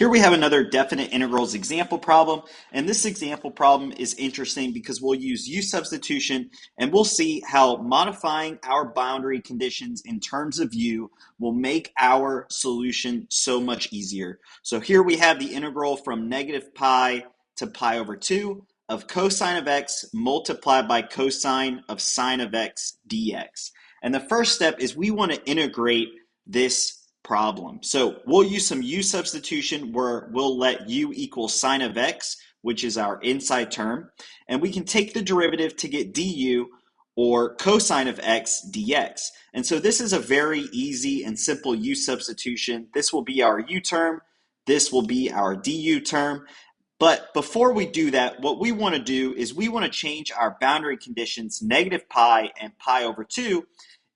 Here we have another definite integrals example problem, and this example problem is interesting because we'll use u substitution and we'll see how modifying our boundary conditions in terms of u will make our solution so much easier. So here we have the integral from negative pi to pi over 2 of cosine of x multiplied by cosine of sine of x dx. And the first step is we want to integrate this problem. So we'll use some u substitution where we'll let u equal sine of x, which is our inside term, and we can take the derivative to get du, or cosine of x dx. And so this is a very easy and simple u substitution. This will be our u term, this will be our du term. But before we do that, what we want to do is we want to change our boundary conditions, negative pi and pi over 2,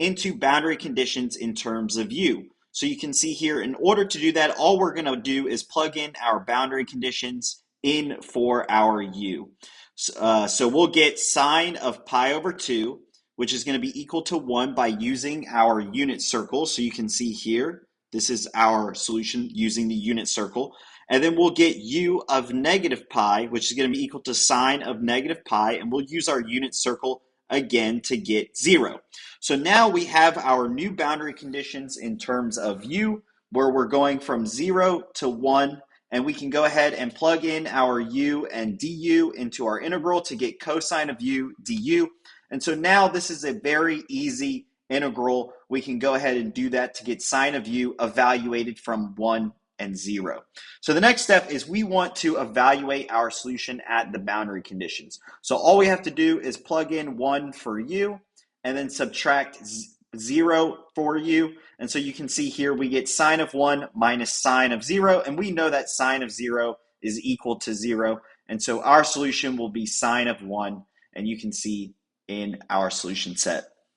into boundary conditions in terms of u. So you can see here, in order to do that, all we're going to do is plug in our boundary conditions in for our u. So we'll get sine of pi over 2, which is going to be equal to 1 by using our unit circle. So you can see here, this is our solution using the unit circle. And then we'll get u of negative pi, which is going to be equal to sine of negative pi, and we'll use our unit circle again to get 0. So now we have our new boundary conditions in terms of u, where we're going from 0 to 1, and we can go ahead and plug in our u and du into our integral to get cosine of u du. And so now this is a very easy integral. We can go ahead and do that to get sine of u evaluated from 1 and 0. So the next step is we want to evaluate our solution at the boundary conditions. So all we have to do is plug in 1 for u and then subtract 0 for u. And so you can see here we get sine of 1 minus sine of 0, and we know that sine of 0 is equal to 0. And so our solution will be sine of 1, and you can see in our solution set.